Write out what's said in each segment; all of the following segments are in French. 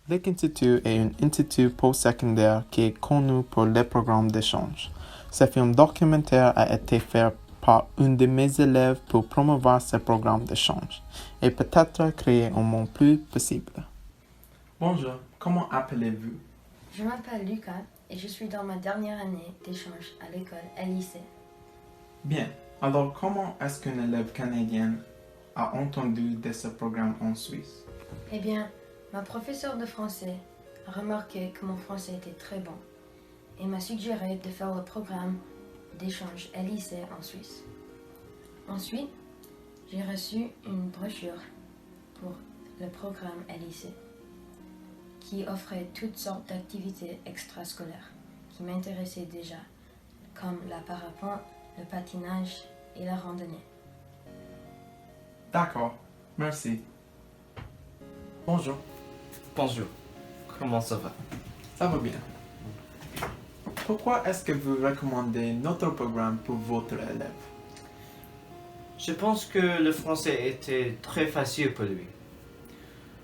Lake Institute est un institut postsecondaire qui est connu pour les programmes d'échange. Ce film documentaire a été fait par un de mes élèves pour promouvoir ce programme d'échange et peut-être créer un monde plus possible. Bonjour, comment appelez-vous? Je m'appelle Lucas et je suis dans ma dernière année d'échange à l'école LIC. Bien, alors comment est-ce qu'un élève canadien a entendu de ce programme en Suisse? Eh bien, ma professeure de français a remarqué que mon français était très bon et m'a suggéré de faire le programme d'échange LIC en Suisse. Ensuite, j'ai reçu une brochure pour le programme LIC qui offrait toutes sortes d'activités extrascolaires qui m'intéressaient déjà, comme la parapente, le patinage et la randonnée. D'accord, merci. Bonjour, Bonjour, comment ça va? ça va bien. Pourquoi est-ce que vous recommandez notre programme pour votre élève? Je pense que le français était très facile pour lui.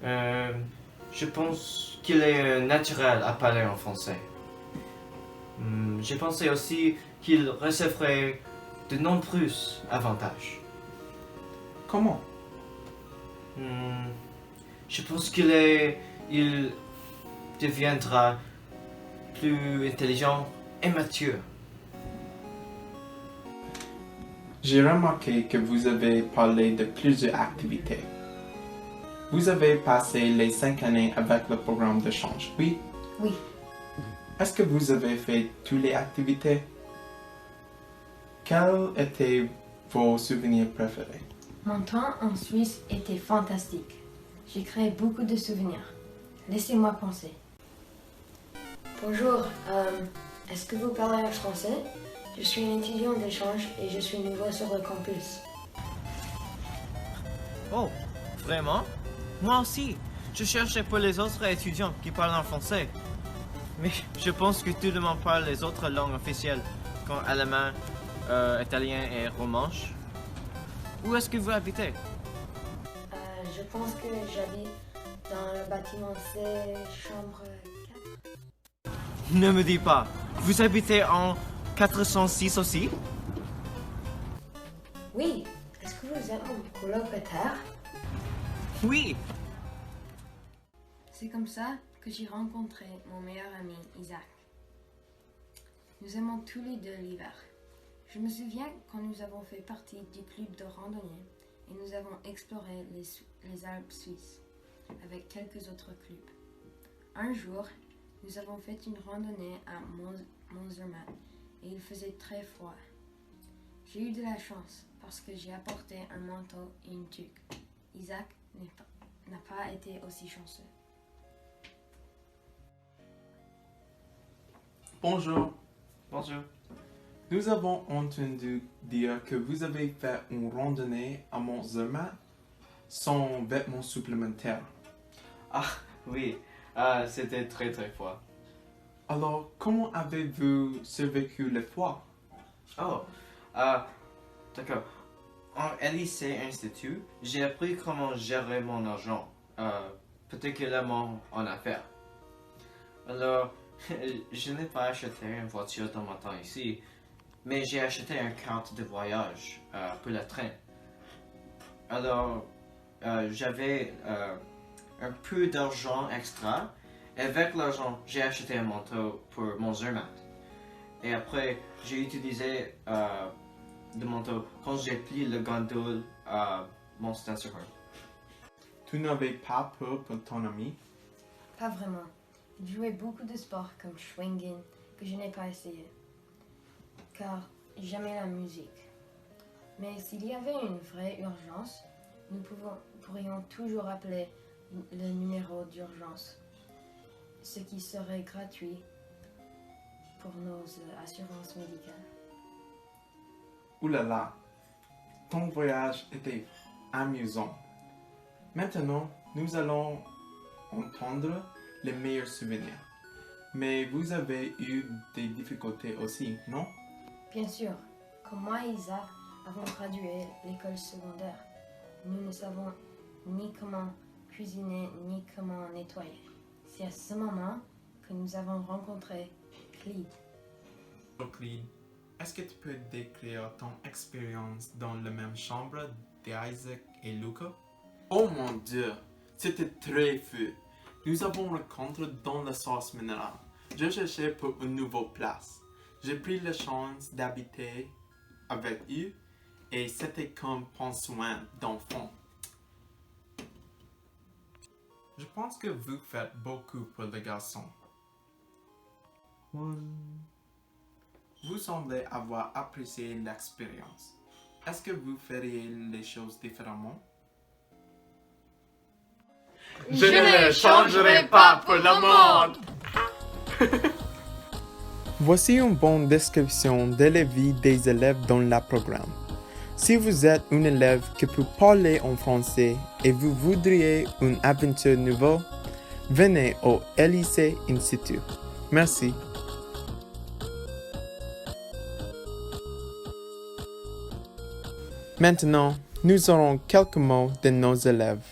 Je pense qu'il est naturel à parler en français. Je pensais aussi qu'il recevrait de nombreux avantages. Comment? Je pense il deviendra plus intelligent et mature. J'ai remarqué que vous avez parlé de plusieurs activités. Vous avez passé les 5 années avec le programme d'échange, oui? Oui, Est-ce que vous avez fait toutes les activités? Quels étaient vos souvenirs préférés? mon temps en Suisse était fantastique. J'ai créé beaucoup de souvenirs. Laissez-moi penser. Bonjour, est-ce que vous parlez en français? Je suis un étudiant d'échange et je suis nouveau sur le campus. Oh, vraiment? Moi aussi. Je cherchais pour les autres étudiants qui parlent en français. Mais je pense que tout le monde parle les autres langues officielles, comme allemand, italien et romanche. Où est-ce que vous habitez? Je pense que j'habite dans le bâtiment C, chambre 4. Ne me dis pas. Vous habitez en 406 aussi? Oui, est-ce que vous êtes mon colocataire? Oui. C'est comme ça que j'ai rencontré mon meilleur ami Isaac. Nous aimons tous les deux l'hiver. Je me souviens quand nous avons fait partie du club de randonnée et nous avons exploré les Alpes suisses avec quelques autres clubs. Un jour, nous avons fait une randonnée à Mont-Zermatt et il faisait très froid. J'ai eu de la chance parce que j'ai apporté un manteau et une tuque. Isaac n'a pas été aussi chanceux. Bonjour, Bonjour. nous avons entendu dire que vous avez fait une randonnée à Mont Zermatt sans vêtements supplémentaires. Ah, oui. C'était très très froid. Alors, comment avez-vous survécu le froid? Oh, d'accord. En LIC Institute, j'ai appris comment gérer mon argent, particulièrement en affaires. Alors, je n'ai pas acheté une voiture dans mon temps ici, mais j'ai acheté une carte de voyage pour le train. Alors, j'avais un peu d'argent extra, et avec l'argent, j'ai acheté un manteau pour mon Zermatt. Et après, j'ai utilisé le manteau quand j'ai plié le gondole à mon Stancerhorn. Tu n'avais pas peur pour ton ami? Pas vraiment. Il jouait beaucoup de sports comme Schwingen que je n'ai pas essayé, car j'aimais la musique. Mais s'il y avait une vraie urgence, nous pourrions toujours appeler le numéro d'urgence, ce qui serait gratuit pour nos assurances médicales. Ouh là là, ton voyage était amusant. Maintenant, nous allons entendre les meilleurs souvenirs. Mais vous avez eu des difficultés aussi, non? Bien sûr, comme moi et Isaac avons gradué l'école secondaire, nous ne savons ni comment cuisiner ni comment nettoyer. C'est à ce moment que nous avons rencontré Clyde. Clyde, est-ce que tu peux décrire ton expérience dans la même chambre d'Isaac et Luca? Oh mon Dieu, c'était très fou. Nous avons rencontré dans la source minérale. Je cherchais pour une nouvelle place. J'ai pris la chance d'habiter avec eux et c'était comme prendre soin d'enfants. Je pense que vous faites beaucoup pour les garçons. Vous semblez avoir apprécié l'expérience. Est-ce que vous feriez les choses différemment? Je ne changerai pas pour le monde! Voici une bonne description de la vie des élèves dans le programme. Si vous êtes un élève qui peut parler en français et vous voudriez une aventure nouvelle, venez au LIC Institute. Merci. Maintenant, nous aurons quelques mots de nos élèves.